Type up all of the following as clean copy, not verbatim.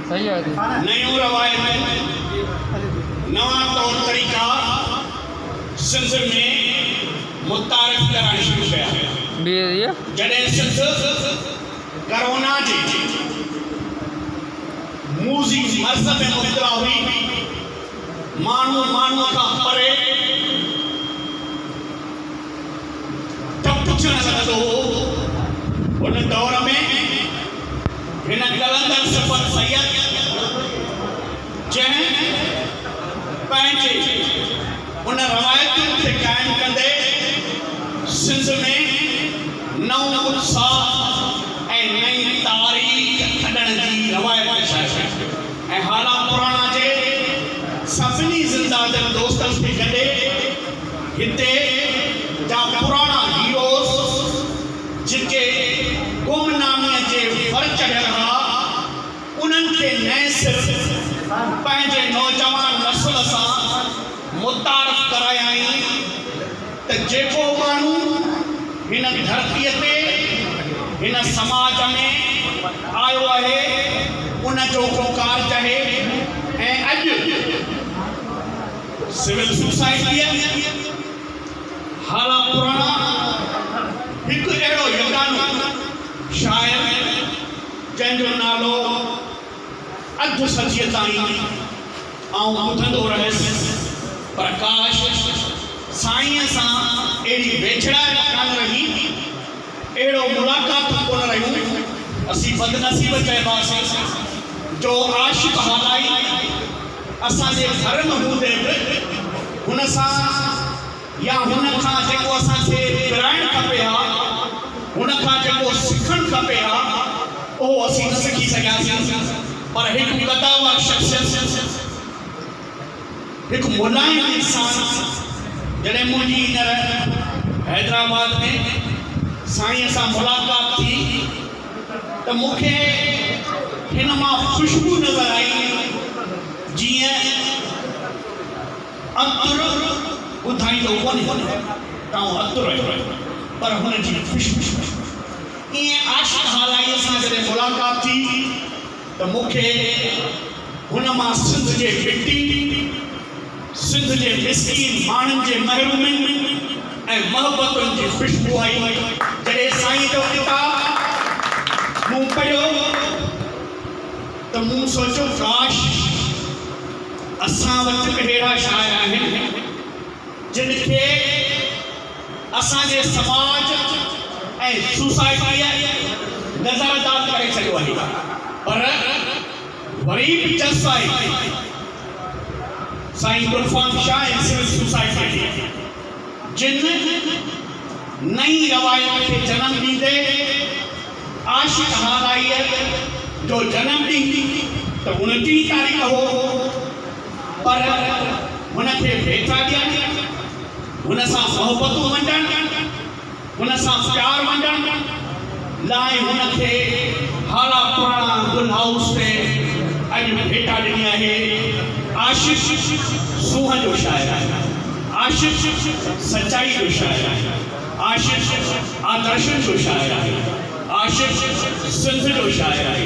सही है नयूं रवायत नवा तौर तरीक़ा सिंध में मुतारिफ़ करणु शुरू कया। जॾहिं सिंध कोरोना जे मूज़ी मर्ज़ में मुब्तला हुई, माण्हू माण्हू खां परे टपुचण लॻंदो हो, उन दौर में हिन कलंदर सिफ़त सैयद जंहिं पंहिंजे उन रवायतुनि खे क़ाइमु कंदे सिंध में नओं उत्साह ऐं नई तारीख़ खणण जी रवायत शायद ऐं हाला पुराणा जे सभिनी ज़िंदा दिल दोस्तनि खे गॾे हिते जा पुराणा हीरोज़ जिनके गुमनामीअ जे फर चढ़ियल हा, उन्हनि खे न सिर्फ़ पंहिंजे नौजवान नस्ल सां मुतारिफ़ करायाई त जेको माण्हू हिन धरतीअ ते हिन समाज में आयो आहे उन जो को कार्य आहे। ऐं अॼु सिविल सोसाइटीअ हाला पुराणा हिकु अहिड़ो यगानो शायर जंहिंजो नालो अधु सदीअ ताईं आउं ॿुधंदो रहियुसि, प्रकाश साईंअ सां अहिड़ी वेझड़ाई कान रही, अहिड़ो मुलाक़ात कोन रहियूं, असीं बदनसीब चइबासीं जो आशिक़ हालाई असांजे घर में हूंदे बि हुन सां या हुन खां जेको असांखे विराइणु खपे हा, हुन खां जेको सिखणु खपे हा, उहो असीं न सिखी सघियासीं। पर हिकु क़दावर शख़्सियत, हिकु मुलायम इंसान, जॾहिं मुंहिंजी हींअर हैदराबाद में साईंअ सां मुलाक़ात थी त मूंखे हिन मां ख़ुशबू नज़र आई जीअं अतुर ॿुधाईंदो कोन्हे, तव्हां अतुर पर हुनजी ख़ुशबू। ईअं आशिक़ हालाईअ सां जॾहिं मुलाक़ात थी त मूंखे हुन मां सिंध जे मिटी, सिंध जे मिस्कीन माण्हुनि जे महरूमनि ऐं मोहबतुनि जी ख़ुशबू आई। जॾहिं साईं जो किताब मूं पढ़ियो त मूं सोचियो काश असां वटि बि अहिड़ा शाइर आहिनि जिन खे असांजे समाज ऐं सोसाइटीअ नज़रअंदाज़ करे छॾियो आहे। पर वरी बि जस आहे साईं गुलफ़ाम शाह ऐं सिविल सोसाइटी जिन नई रवायत खे जनम ॾींदे आशिक़ हालाईअ जो जनम ॾींदी त 29 तारीख़ हो, पर हुनखे भेटा ॾियणु, हुन सां मोहबतूं वंडणु, हुन सां प्यार वंडणु लाइ हुनखे हाला पुराणा गुल हाउस ते अॼु भेटा ॾिनी आहे। आशिक़ सूंह जो शाइर आहे, आशिक़ सचाई जो शाइर आहे, आशिक़ आदर्शन जो शाइर आहे, आशिक़ सिंध जो शाइर आहे,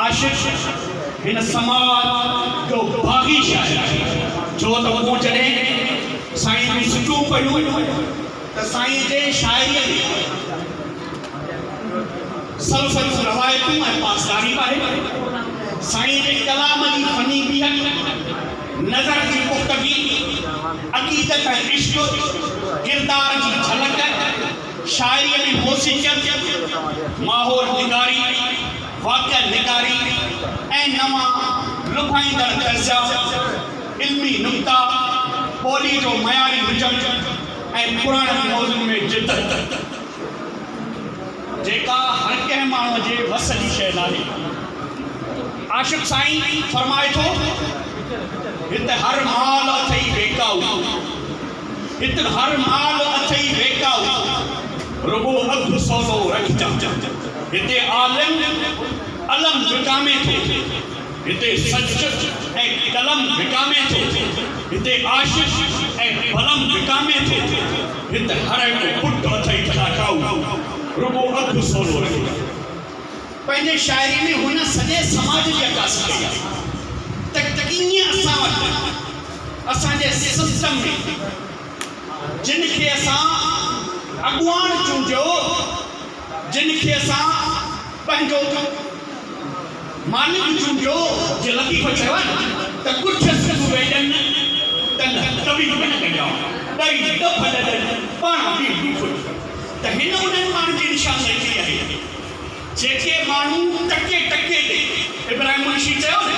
आशिक़ हिन समाज जो बाग़ी शाइर आहे। छो त मूं जॾहिं साईं जी सिटूं पढ़ियूं त साईं जे शाइरीअ में सल्फ़ जूं रवायतूं ऐं पासदारी आहे, साईं जे कलाम जी फनी बीहक, नज़र जी पुख़्तगी, अक़ीदत ऐं इश्क़, किरदार जी झलक, शाइरीअ में मौसीक़ियत, माहौल निगारी, वाक़िअ निगारी ऐं नवां लुभाईंदड़ दर्जा, इल्मी नुक्ता, ॿोली जो मयारी हुजण ऐं पुराणनि मौज़ुनि में जिदत जेका हर कंहिं माण्हूअ जे वस जी शइ नाहे। आशिक़ साईं फरमाए थो हिते हर माल अथई बेकाऊ, हिते हर माल अथई बेकाऊ, रुगो अघु सौदो रखिजां, हिते आलिम अलम विकामे थो, हिते सच ऐं कलम विकामे थो, हिते आशिक़ ऐं बलम विकामे थो, हिते हर हिकु पुट अथई खाऊ, रुगो अघु सौदो रखिजां। पंहिंजे शाइरी में हुन सॼे समाज जी अकासी कई आहे। असांजे सिस्टम में जिन खे असां अॻुवान चूंडियो, जिन खे असां पंहिंजो मालिक चूंडियो, जे लतीफ़ चयो आहे न त कुझु सिर्फ़ वेॾनि त कभी न कॼाओ ॾही डप लॻनि पाण बि त हिन उन्हनि माण्हुनि जी निशानदेही आहे जेके माण्हू टके टके ते इब्राहिम मुंशी चयो न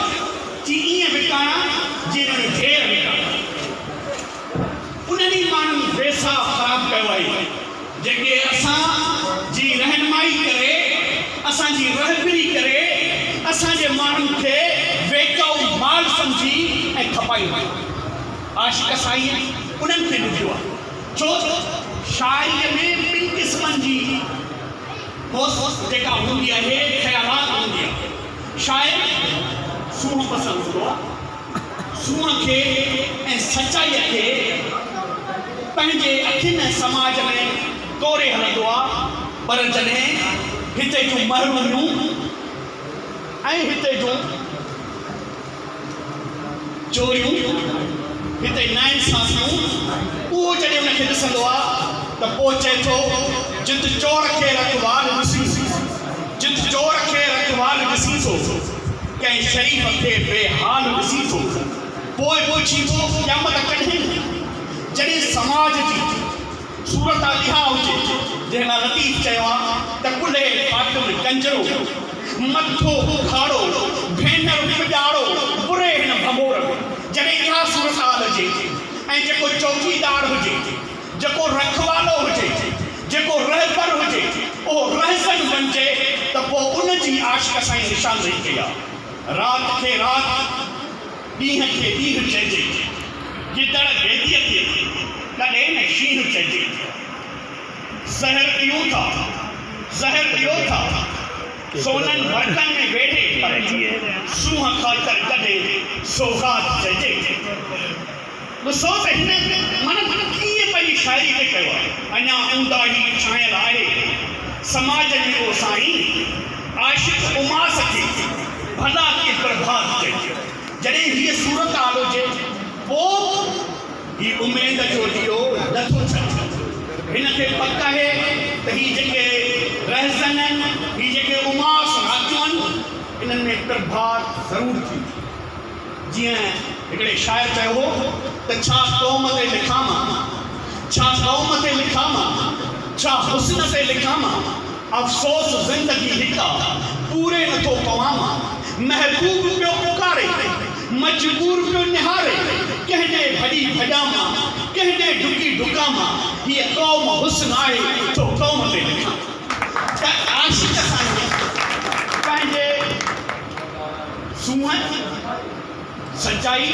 कि ईअं विकाणा जीअं ढेर विकाणा, उन्हनि माण्हुनि वेसा ख़राबु कयो आहे जेके असांजी रहनुमाई करे, असांजी रहबरी करे असांजे माण्हुनि खे वेकाऊ माल सम्झी ऐं खपाईंदा आहिनि। आशिक़ साईं उन्हनि खे ॾिठो आहे छो शाइरीअ में ॿिनि क़िस्मनि जी जेका हूंदी आहे ख़यालात हूंदी आहे। शाइर सूंहं पसंदि हूंदो आहे, सूंहं खे ऐं सचाईअ खे पंहिंजे अखियुनि समाज में तोरे हलंदो आहे, पर जॾहिं हिते जूं महरूमियूं ऐं हिते जूं चोरियूं, हिते नाइंसाफ़ियूं, उहो जॾहिं उनखे ॾिसंदो आहे त पोइ चए थो जित चोर खे रखवाल ॾिसी, जित चोर खे रखवाल ॾिसी थो, कंहिं शरीफ़ खे बेहाल ॾिसी थो, पोइ पुछी थो क़यामत कॾहिं, जॾहिं समाज जी सूरत इहा हुजे जंहिं लाइ लतीफ़ चयो आहे त कुल्हे फाटल कंजरो, मथो खाड़ो, भेनर पिॼाड़ो, बुरे हिन भमोर में, जॾहिं इहा सूरत हाल हुजे ऐं जेको चौकीदार हुजे, जेको रखवालो हुजे, जेको रहबर हुजे, उहो रहसन बणिजे त पोइ उनजी आशिक़ साईं निशानदेही कई आहे। राति खे राति, ॾींहं खे ॾींहुं चइजे, गिदड़ बेदीअ खे कॾहिं न शींहुं चइजे। ज़हर ॾियूं था, ज़हर ॾियो था, सोननि बर्तन में वेठे पर सूंहं ख़ातिर कॾहिं सौगात चइजे। ॾिसो त हिन मन कीअं पंहिंजी शाइरी ते कयो आहे। अञा ऊंदाही छायल आहे समाज में को साईं, आशिक़ उमास खे भला के प्रभात चइजे। जॾहिं हीअ सूरत हाल हुजे पोइ हीअ उमेद जो ॾीओ नथो छॾे। हिन खे पक आहे त हीअ जेके रहज़न आहिनि, हीअ जेके उमास रातियूं आहिनि, इन्हनि में प्रभात ज़रूरु थींदी। जीअं हिकिड़े शाइर चयो हो त छा क़ौम ते लिखां मां, छा क़ौम ते लिखां मां, छा हुस्न ते लिखां मां, अफ़सोस ज़िंदगी लिखा पूरे नथो पवां मां, महबूब पियो पुकारे मजबूर पियो निहारे, कंहिंजे भॼी भॼां मां, कंहिंजे डुकी डुकां मां, हीअ क़ौम हुस्न आहे तो क़ौम ते लिखां। त आशिक़ साईं पंहिंजे सूंहं सचाई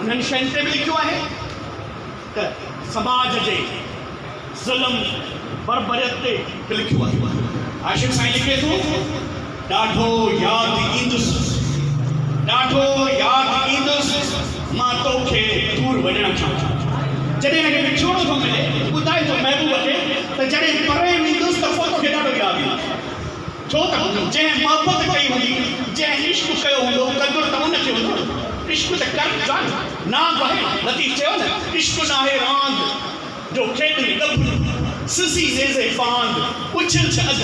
उन्हनि शयुनि ते बि लिखियो आहे त समाज जे ज़ुल्म बरबरियत ते बि लिखियो आहे। आशिक़ साईं लिखे थो ॾाढो यादि ईंदुसि, ॾाढो यादि ईंदुसि मां तोखे दूर वञण खां। जॾहिं हिनखे विछोड़ो थो मिले ॿुधाए थो महबूब खे त जॾहिं परे ईंदुसि त पोइ तोखे ॾाढो यादि ईंदो, छो त जंहिं मोहबत कई हूंदी, जंहिं इश्क कयो हूंदो, क़दुरु त उनखे हूंदो। इश्क त कर नांग आहे, लतीफ़ चयो न इश्क नाहे रांद जो खेॾ ॾब सिसी नेज़े पांद उछल छ अध।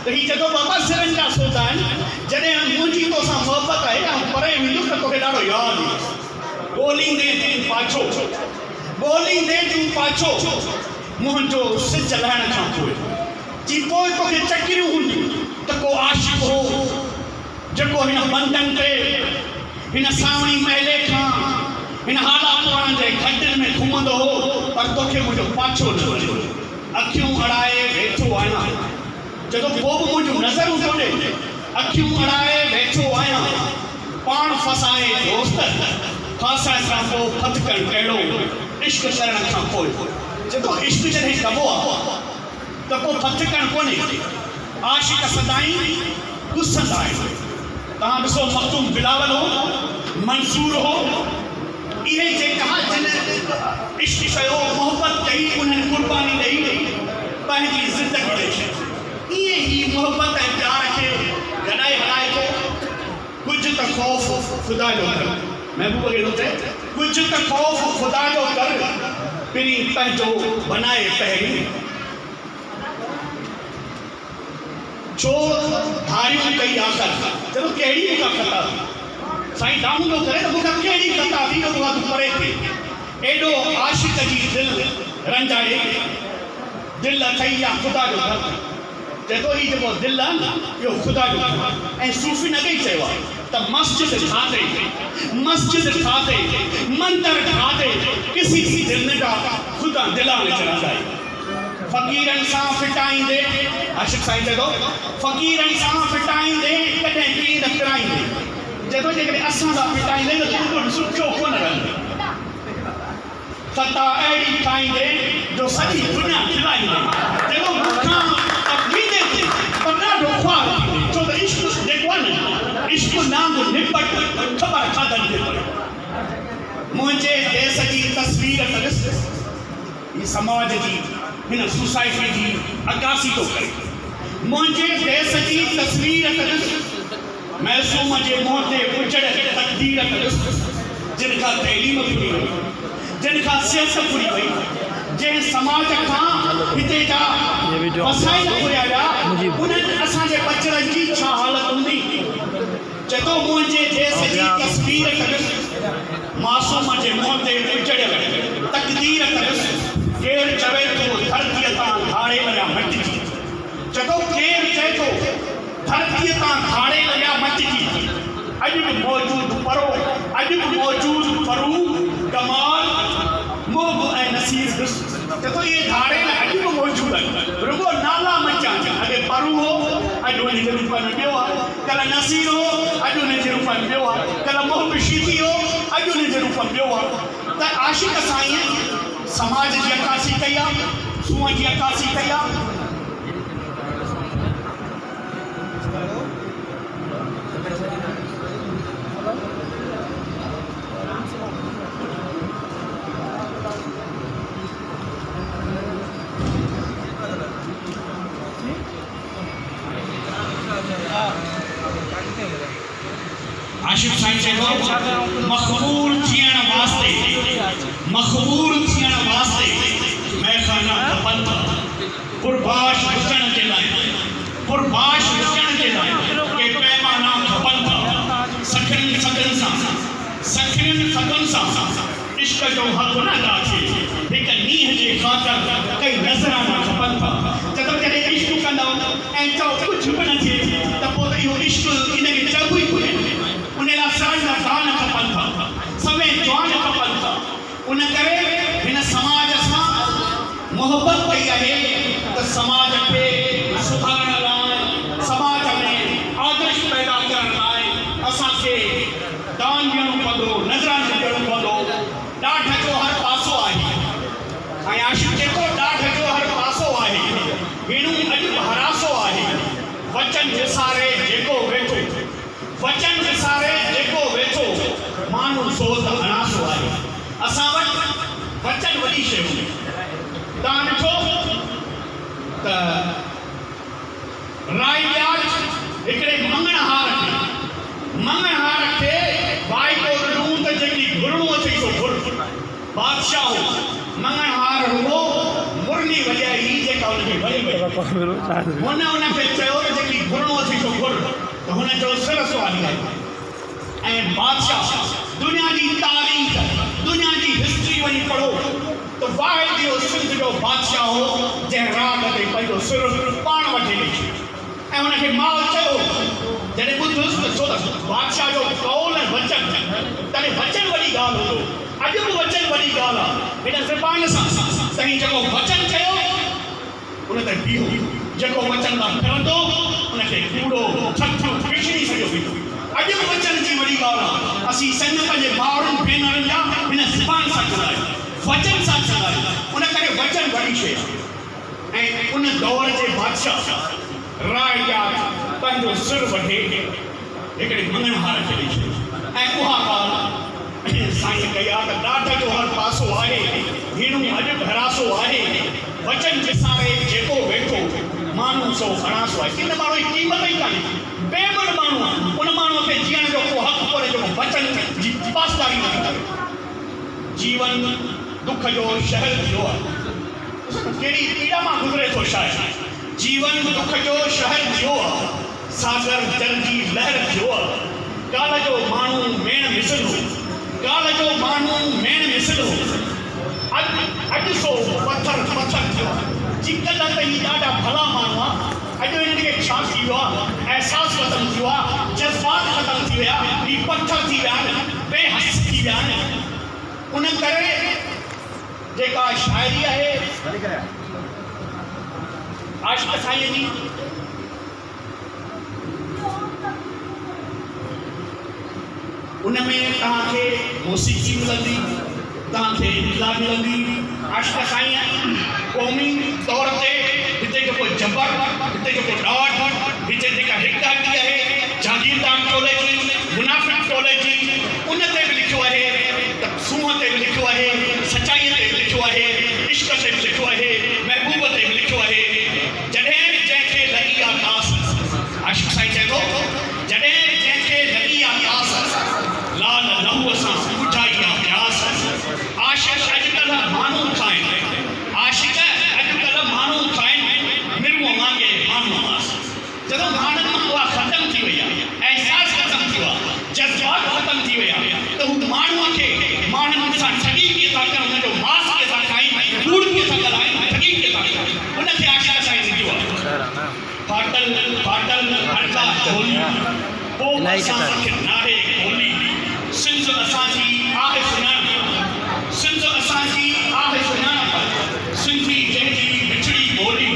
त हीअ चए थो बाबा सिरनि जा सौदा आहिनि, जॾहिं मुंहिंजी तोसां मोहबत आहे ऐं परे वेंदुसि त तोखे ॾाढो यादि ईंदो। ॻोल्हींदे तूं पाछो, ॻोल्हींदे तूं पाछो मुंहिंजो सिज लहण खां पोइ, जी पोइ तोखे चकिरियूं हूंदियूं त को आशिक़ हो जेको हिन बंधन ते, हिन सावणी महले खां, हिन हाला पुराण जे खटिन में घुमंदो हो, पर तोखे मुंहिंजो पाछो न मिलियो। अखियूं अड़ाए वेठो आहियां, जॾहिं पोइ बि मुंहिंजूं नज़रूं थो ॾे, अखियूं अड़ाए वेठो आहियां, पाण फसाए दोस्त फासण खां पोइ फतकण कहिड़ो इश्क करण खां पोइ। जेको इश्क जॾहिं कबो आहे त पोइ फतकण कोन्हे। आशिक़ सदाईं गुस्संदा आहिनि। तव्हां ॾिसो मखदूम बिलावल हो, मंसूर हो, इहे जेका जिन इश्क कयो, मोहबत कई, उन्हनि क़ुर्बानी ॾेई पंहिंजी ज़िंदगी ॾेई। ईअं ई मोहबत ऐं प्यार खे गॾाए हलाए थो। कुझु त ख़ौफ़ ख़ुदा जो महबूब के होते कुछ त खौफ खुदा जो कर पिरी पंहिंजो बनाए पहिरीं छो धारियूं कई आख़िर चलो कहिड़ी मूंखां खता साईं दामू थो करे त मूंखां कहिड़ी खता थी जो तूं परे थिए एॾो आशिक़ जी दिलि रंजाए दिलि अथई या ख़ुदा जो घर चए थो हीउ जेको दिलि आहे न इहो ख़ुदा जो घर ऐं सूफ़ी न कई चयो आहे त मस्जिद ठाते मंदिर ठाते किसी दिल ने का खुदा दिला में चला जाए फ़क़ीरनि सां फिटाईंदे आशिक़ साईं चए थो फ़क़ीरनि सां फिटाईंदे कॾहिं पीर फिराईंदे चए थो जेकॾहिं असां सां फिटाईंदे त तूं सुठो कोन रहंदे सता अहिड़ी ठाहींदे जो सॼी दुनिया खिलाईंदे चए थो मूंखां अक़ीदे ते पर ॾाढो ख़्वार थींदे छो त इश्क जेको आहे न इश्क नांग निपट ख़बर खाधनि ते पए मुंहिंजे देश जी तस्वीर त ॾिस ही समाज जी हिन सोसाइटी जी अकासी थो करे मुंहिंजे देश जी तस्वीर त ॾिस महसूम जे मुंहं ते उजड़ तक़दीर त ॾिस जिन खां तइलीम पूरी वई जिन खां सियासत पूरी वई जंहिं समाज खां हिते जा वसाइल घुरिया विया उन्हनि असांजे बचड़नि जी छा हालत हूंदी चए थो मुंहिंजे देश जी तस्वीर त ॾिस मासूम जे मुंहं ते उजड़ियल तक़दीर त ॾिस केरु चवे थो धरतीअ तां धाड़े लॻा मटिजी चए थो केरु चए थो धरतीअ तां धाड़े लॻा मटिजी अॼु बि मौजूदु परो अॼु बि मौजूदु परू कमाल मोब ऐं नसीर ॾिस चए थो इहे धाड़े अॼु बि मौजूदु आहिनि रुगो नाला मचा अॻे परू हो अॼु हुन जे रूप में ॿियो आहे कल्ह नसीर हो अॼु हुन जे रूप में ॿियो आहे कल्ह मोहब शीती हो अॼु हुन जे रूप में ॿियो आहे त आशिक़ साईं समाज जी अकासी कई आहे सूंहं जी अकासी कई आहे आशिक़ साईं चए थो मक़बूल थियण वास्ते महफ़िल खपनि था पुरबाश हुजण जे लाइ के पैमाना खपनि था सखियुनि सगन सां इश्क जो हक़ न अदा थिए हिकु नीह जे ख़ातिर कई नज़राना खपनि था जॾहिं कॾहिं इश्क कंदव ऐं चओ कुझु बि न थिए त पोइ त इहो इश्क इनखे चइबो ई कोन्हे उन लाइ साईं दान खपनि था सभई जवान खपनि था उन करे हिन समाज सां मोहबत कई आहे त समाज खे सुधारण लाइ समाज में आदर्श पैदा करण लाइ असांखे दान ॾियणो पवंदो नज़रानो ॾियणो पवंदो ॾाढ जो हर पासो आहे ऐं आशिक़ जेको ॾाढ जो हर पासो आहे हेणू अॼु हरासो आहे वचन विसारे जेको वेठो माण्हू सोच अनासो आहे असां वटि वचन वॾी शइ हूंदी तव्हां ॾिठो त रायजाज हिकिड़े मंगणहार खे वाइदो ॾिनो त जेकी घुरणो अथई सो घुर बादशाह हो मंगणहार रुगो मुरली वॼाई जेका हुनखे वई हुनखे चयो त जेकी घुरणो अथई सो घुर त हुन चयो सिरस वारी आहे ऐं बादशाह दुनिया जी तारीख़ दुनिया जी हिस्ट्री वञी पढ़ो त वाहिद इहो सिंध जो बादशाह हो जंहिं राग ते पंहिंजो सिर पाण वठी ॾिठी ऐं हुनखे माउ चयो जॾहिं ॿुधुसि त छो त बादशाह जो कौल ऐं वचन तॾहिं वचन वॾी ॻाल्हि हूंदो अॼु बि वचन वॾी ॻाल्हि आहे हिन ज़बान सां तव्हीं जेको वचन चयो उन ते बीहो जेको वचन तां फिरंदो उनखे कूड़ो छठो विछड़ी सॼो बीहो अॼु बि वचन जी वॾी ॻाल्हि आहे असीं संग पंहिंजे भाउरनि भेनरुनि जा हिन ज़बान सां चलायूं वचन सां चलायूं उन करे वचन वॾी शइ आहे ऐं उन दौर जे बादशाह रायजाज पंहिंजो सिर वढे हिकिड़े मंगणहार खे ॾिठी ऐं उहा ॻाल्हि साईं कई आहे त ॾाढ जो हर पासो आहे हीणो अॼु घरासो आहे वचन विसारे जेको वेठो माण्हू सो हरासो आहे इन माण्हू जी क़ीमत ई कान्हे बेमन माण्हू आहे उन माण्हूअ खे जीअण जो को हक़ कोन्हे जेको वचन जी पासदारी जीवन दुख जो शहर थियो आहे। कहिड़ी पीड़ा मां गुज़रे थो शायदि। जीवन दुख जो शहर थियो आहे, सागर जल जी लहर थियो आहे। काल जो माण्हू मेण मिसल हो, काल जो माण्हू मेण मिसल हो। अॼु सो पत्थर पत्थर थियो आहे। चिकल त ही ॾाढा भला माण्हू आहे, अॼु हिनखे छा थी वियो आहे, अहसासु ख़तमु थी वियो आहे, जज़्बात ख़तमु थी विया, ही पत्थर थी विया आहिनि, बेहस थी विया आहिनि। उन करे जेका शाइरी आहे आशिक़ साईं जी, उनमें तव्हांखे मौसीक़ी मिलंदी, तव्हांखे इत्तला मिलंदी। आशिक़ साईं क़ौमी तौर ते हिते जेको जबर, हिते जेको ॾाढ, हिते जेका हिकहती आहे, जागीरदार टोले जी, मुनाफ़िक़ टोले जी, उन ते बि लिखियो आहे, त सूंहं ते बि लिखियो आहे, सचाईअ ते बि लिखियो आहे, इश्क ते बि लिखियो आहे, महबूब ते बि लिखियो आहे। जॾहिं जंहिंखे लॻी आहे कास, आशिक़ साईं चए थो, जॾहिं जंहिंखे लॻी आहे कास, लाल लहूअ सां बुझाई आहे प्यास। आशिक़ अॼुकल्ह माण्हू खाइनि, आशिक़ अॼुकल्ह माण्हू खाइनि, मिरुअ मांगे माण्हू मास। जॾहिं माण्हुनि मां उहा ख़तमु थी वई आहे, अहसासु ख़तमु थी वियो आहे, जज़्बात ख़तमु थी विया, त हू माण्हूअ खे माण्हुनि सां ठगी कीअं था कनि, हुनजो मास कीअं था खाइनि, कूड़ कीअं था ॻाल्हाइनि, ठगी कीअं था कनि, हुनखे आशिक़ साईं लिखियो आहे। फाटल फाटल हड़का झोली, पोइ असांखे नाहे ॻोल्ही। सिंध असांजी आहे सुञाणप, सिंध असांजी आहे सुञाणप, सिंधी जंहिंजी मिठड़ी ॿोली।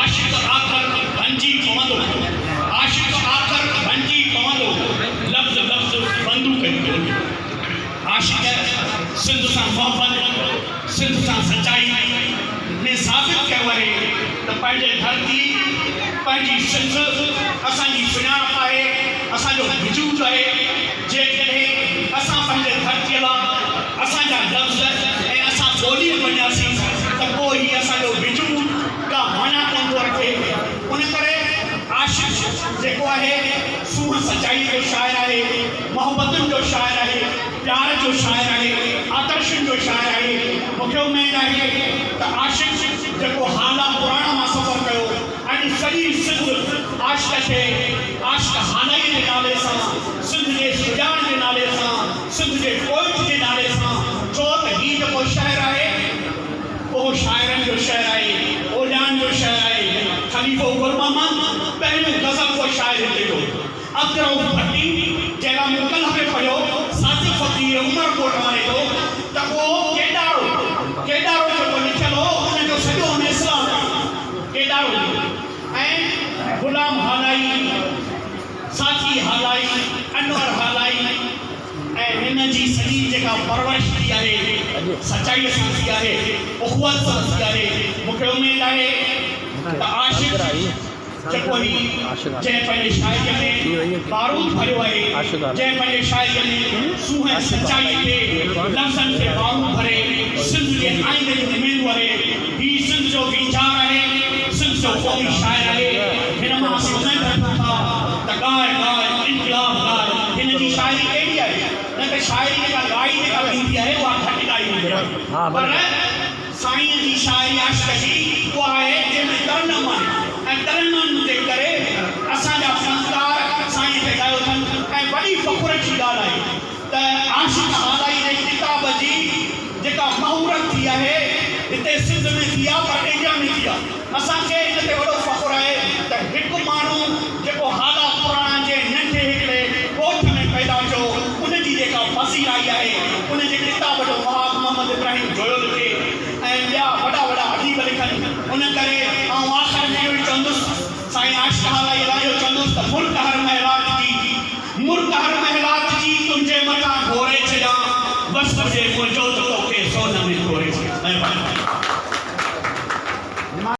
आशिक़ आख़िर बणिजी पवंदो, आशिक़ आख़िर बणिजी पवंदो, लफ़्ज़ लफ़्ज़ बंदूक जी गोली। आशिक़ सिंध सां मोहबत, सिंध सां सचाई में साबित कयो आहे त पंहिंजे धरती, पंहिंजी सिंध असांजी सुञाणप आहे, असांजो वजूद आहे। जेकॾहिं असां पंहिंजे धरतीअ लाइ असांजा लफ़्ज़ ऐं असां ॿोली वञासीं, त पोइ ही असांजो वजूद का माना कोन थो रखे। उन करे आशिक़ जेको आहे, सूंहं सचाई जो शाइर आहे, मोहबतुनि जो शाइर आहे, प्यार जो शाइर आहे, आदर्शनि जो शाइर आहे। मूंखे उमेद आहे त आशिक़ जेको हाला पुराणा मां सफ़र कयो, ऐं सॼी सिंध आशिक़ खे आशिक़ हानाई जे नाले सां, सिंध जे सुजाण जे नाले सां, सिंध जे पोइट जे नाले सां, छो त ही जेको शहर आहे उहो शाइरनि जो शहर आहे, ओलियान जो शहर आहे। ख़लीफ़ो गुरमामा पहिरियों गज़ल को शाइर हिते जो अब्दुर्रऊफ़ भट्टी, जंहिंखां मूं कल्ह में पढ़ियो, सादिक़ फ़क़ीर उमरकोट वारे जो, त उहो केॾारो जेको लिखियलु हो, उनजो सॼो इस्लाम केॾारो ऐं ग़ुलाम हालाई, साथी हालाई, अनवर हालाई, ऐं हिन जी सॼी जेका परवरिश थी आहे, सचाईअ सां थी आहे, उख़ुवत सां थी आहे। मूंखे उमेद आहे त आशिक़ जेको ही जंहिं पंहिंजे शाइरीअ में बारूद भरियो आहे, जंहिं पंहिंजे शाइरीअ में सूंहं सचाई खे लफ़्ज़नि खे बारूद भरे सिंध जे आईने जो नुमाइंदो आहे। ही सिंध जो वीचार आहे, सिंध जो क़ौमी शाइर आहे। हिन मां असीं उमेद रखूं था त ॻाए ॻाए इनकलाब ॻाए। हिन जी शाइरी कहिड़ी आहे, न त शाइरी जेका ॻाई जेका थींदी आहे उहा घटि ॻाई वेंदी आहे, पर साईं जी शाइरी आशिक़ जी उहा आहे जंहिंमें तरनम आहे, ऐं तरनम जे करे असांजा फ़नकार साईं खे ॻायो अथनि। ऐं वॾी फ़ख़ुर जी ॻाल्हि आहे त आशिक़ हालाई जे किताब जी जेका महूरत थी आहे हिते सिंध में थी आहे, पर इंडिया में थी आहे। असांखे इन ते वॾो फ़ख़ुरु आहे त हिकु माण्हू जेको हाला पुराणा जे नंढे हिकिड़े ॻोठ में पैदा थियो, उनजी जेका फसीर आई आहे, उनजे किताब जो महाब मोहम्मद इब्राहिम जोयो लिखे, ऐं ॿिया वॾा वॾा अदीब लिखनि। उन करे आउं आख़िर में इहो ई चवंदुसि, साईं आशिक़ हालाई इहो चवंदुसि त मुल्क हर महलात जी, मुल्क हर महलात जी तुंहिंजे मथां घोरे छॾियां, बसि तुंहिंजे मुंहिंजो त तोखे सोन में घोरे छॾियां।